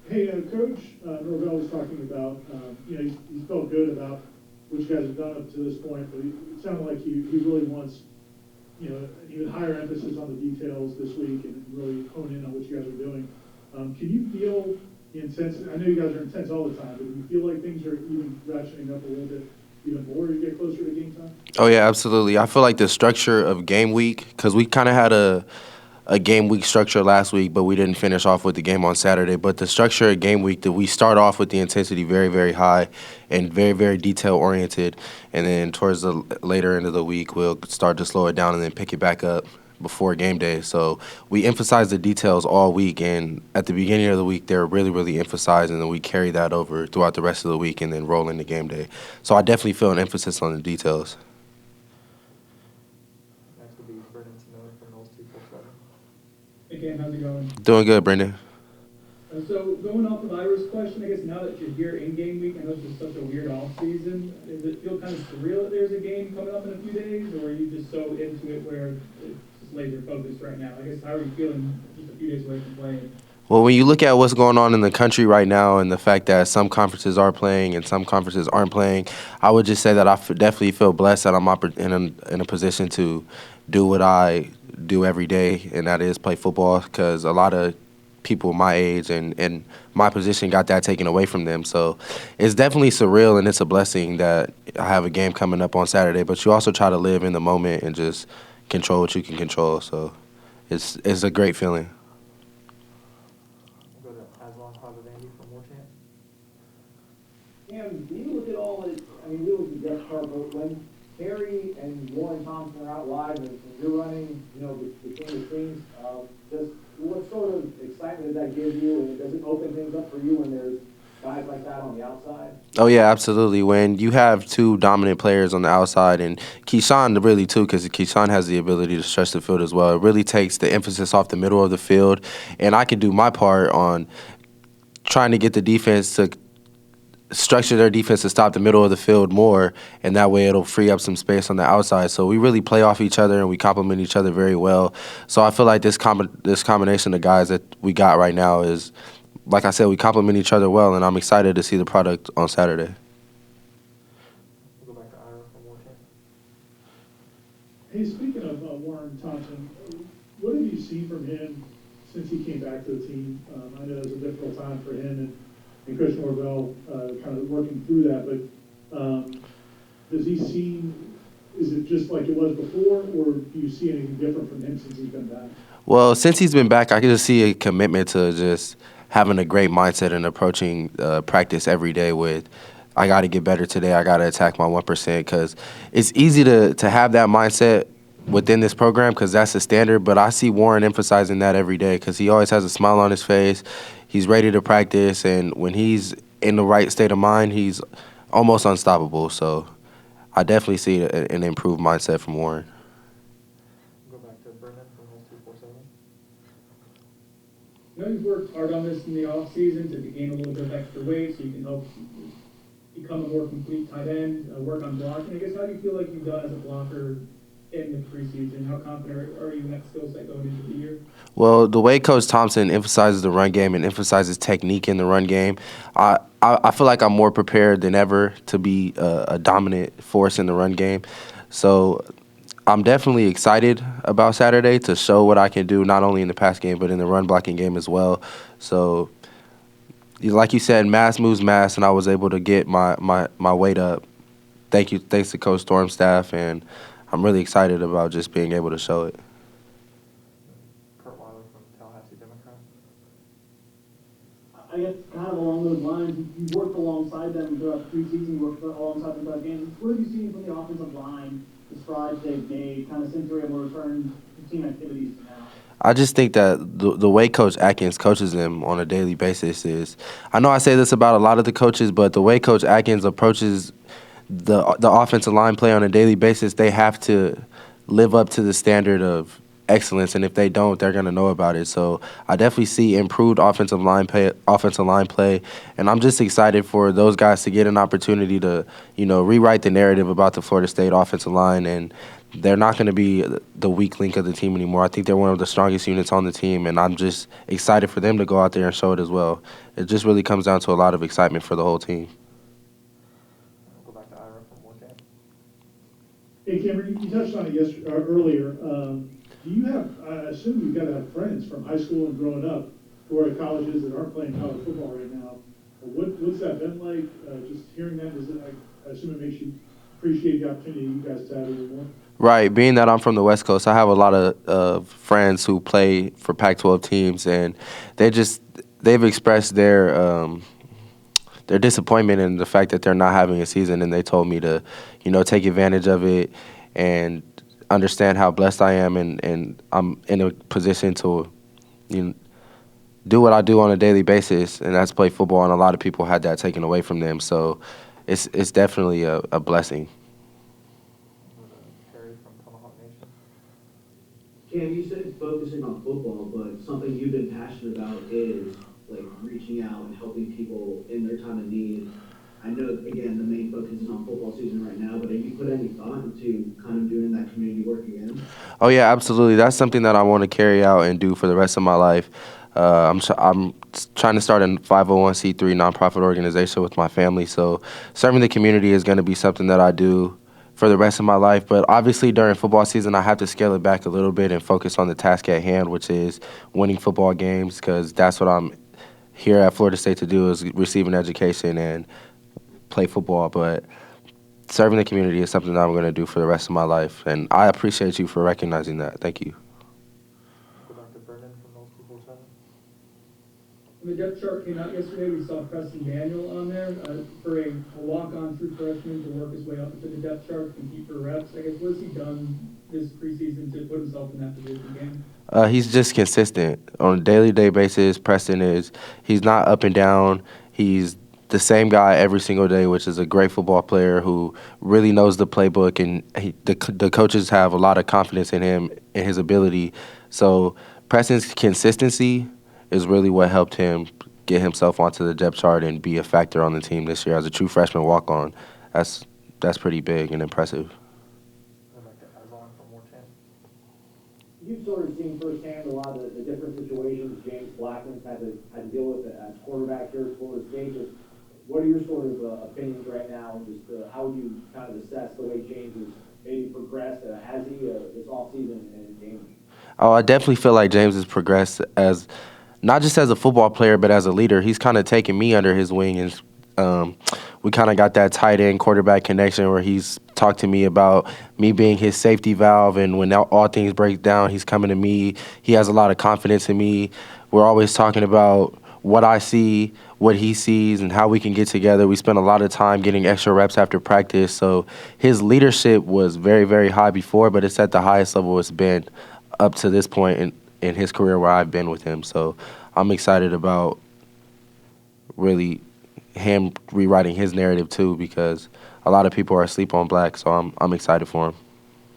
Hey, Coach Norvell was talking about, he felt good about what you guys have done up to this point, but it sounded like he really wants, an even higher emphasis on the details this week and really hone in on what you guys are doing. Can you feel the intensity? I know you guys are intense all the time, but do you feel like things are even ratcheting up a little bit even more as you get closer to game time? Oh yeah, absolutely. I feel like the structure of game week, because we kind of had a game week structure last week, but we didn't finish off with the game on Saturday. But the structure of game week, that we start off with the intensity very, very high and very, very detail oriented, and then towards the later end of the week, we'll start to slow it down and then pick it back up before game day. So we emphasize the details all week, and at the beginning of the week, they're really, really emphasized, and then we carry that over throughout the rest of the week and then roll into game day. So I definitely feel an emphasis on the details. Next would be Brendan Seminoles, Seminoles 247. Hey Cam, how's it going? Doing good, Brendan. So going off of Ira's question, I guess now that you're here in game week, I know it's just such a weird off season. Does it feel kind of surreal that there's a game coming up in a few days, or are you just so into it where it's just laser focused right now? I guess how are you feeling just a few days away from playing? Well, when you look at what's going on in the country right now and the fact that some conferences are playing and some conferences aren't playing, I would just say that I definitely feel blessed that I'm in a position to do what I do every day, and that is play football, because a lot of people my age and my position got that taken away from them. So it's definitely surreal, and it's a blessing that I have a game coming up on Saturday, but you also try to live in the moment and just control what you can control. So it's a great feeling. We'll go to Aslan Andy from War Chant. Cam, do you look at all this? I mean, we look at depth chart, but when Terry and Warren Thompson are out wide and you're running, between the teams, just what sort of excitement does that give you, and does it open things up for you when there's guys like that on the outside? Oh yeah, absolutely. When you have two dominant players on the outside, and Keyshawn really too, because Keyshawn has the ability to stretch the field as well. It really takes the emphasis off the middle of the field, and I can do my part on trying to get the defense to structure their defense to stop the middle of the field more, and that way it'll free up some space on the outside. So we really play off each other and we complement each other very well. So I feel like this combination of guys that we got right now is, like I said, we complement each other well, and I'm excited to see the product on Saturday. We'll go back to Ira from War Chant. Hey, speaking of Warren Thompson, what have you seen from him since he came back to the team? I know it was a difficult time for him and Coach Norvell kind of working through that, but does he seem, is it just like it was before, or do you see anything different from him since he's been back? Well, since he's been back, I can just see a commitment to just having a great mindset and approaching practice every day with, I got to get better today, I got to attack my 1%, because it's easy to have that mindset within this program because that's the standard, but I see Warren emphasizing that every day because he always has a smile on his face. He's ready to practice, and when he's in the right state of mind, he's almost unstoppable. So I definitely see an improved mindset from Warren. We'll go back to Brendan from Holes 247. I know you've worked hard on this in the off season to gain a little bit of extra weight so you can help become a more complete tight end, work on blocking. I guess how do you feel like you've done as a blocker in the preseason? How confident are you in that skill set going into the year? Well, the way Coach Thompson emphasizes the run game and emphasizes technique in the run game, I feel like I'm more prepared than ever to be a dominant force in the run game. So I'm definitely excited about Saturday to show what I can do, not only in the pass game, but in the run blocking game as well. So like you said, mass moves mass, and I was able to get my weight up. Thanks to Coach Storm's staff, and I'm really excited about just being able to show it. Kurt Weiler from Tallahassee Democrat. I guess kind of along those lines, you worked alongside them throughout the preseason, you worked alongside them throughout games. What have you seen from the offensive line, the strides they've made, kind of since they're able to return to team activities now? I just think that the way Coach Atkins coaches them on a daily basis is, I know I say this about a lot of the coaches, but the way Coach Atkins approaches the offensive line play on a daily basis, they have to live up to the standard of excellence, and if they don't, they're going to know about it. So I definitely see improved offensive line play, and I'm just excited for those guys to get an opportunity to, rewrite the narrative about the Florida State offensive line, and they're not going to be the weak link of the team anymore. I think they're one of the strongest units on the team, and I'm just excited for them to go out there and show it as well. It just really comes down to a lot of excitement for the whole team. We'll go back to Ira for more chance. Hey, Cameron, you touched on it earlier. Do you have, I assume you've got to have friends from high school and growing up who are at colleges that aren't playing college football right now. What's that been like? Just hearing that, I assume it makes you appreciate the opportunity you guys have even more? Right. Being that I'm from the West Coast, I have a lot of friends who play for Pac-12 teams, and they've expressed their disappointment in the fact that they're not having a season, and they told me to, take advantage of it and understand how blessed I am, and I'm in a position to, do what I do on a daily basis, and that's play football. And a lot of people had that taken away from them, so it's definitely a blessing. Terry from Tomahawk Nation. Cam, you said focusing on football, but something you've been passionate about is like reaching out and helping people in their time of need. I know, again, the main focus is on football season right now, but have you put any thought into kind of doing that community work again? Oh yeah, absolutely. That's something that I want to carry out and do for the rest of my life. I'm trying to start a 501c3 nonprofit organization with my family, so serving the community is going to be something that I do for the rest of my life. But obviously during football season, I have to scale it back a little bit and focus on the task at hand, which is winning football games, because that's what I'm here at Florida State to do, is receive an education and play football. But serving the community is something that I'm going to do for the rest of my life, and I appreciate you for recognizing that. Thank you. Go back to Brendan from Those People 7. When the depth chart came out yesterday, we saw Preston Daniel on there for a walk-on true freshman to work his way up into the depth chart, compete for reps. I guess, what has he done this preseason to put himself in that position again? He's just consistent on a daily basis. He's not up and down. He's the same guy every single day, which is a great football player who really knows the playbook, and the coaches have a lot of confidence in him and his ability. So Preston's consistency is really what helped him get himself onto the depth chart and be a factor on the team this year as a true freshman walk-on. That's pretty big and impressive. Go back to Azon for more chance. You've sort of seen firsthand a lot of the different situations James Blackman's had to deal with as quarterback here at Florida State. Just what are your sort of opinions right now, and just how would you kind of assess the way James has maybe progressed? Has he this offseason and in game? Oh, I definitely feel like James has progressed as not just as a football player, but as a leader. He's kind of taken me under his wing, and we kind of got that tight end quarterback connection where he's talked to me about me being his safety valve, and when all things break down, he's coming to me. He has a lot of confidence in me. We're always talking about what I see, what he sees, and how we can get together. We spent a lot of time getting extra reps after practice, so his leadership was very, very high before, but it's at the highest level it's been up to this point in his career where I've been with him. So I'm excited about really him rewriting his narrative too, because a lot of people are asleep on Black, so I'm excited for him.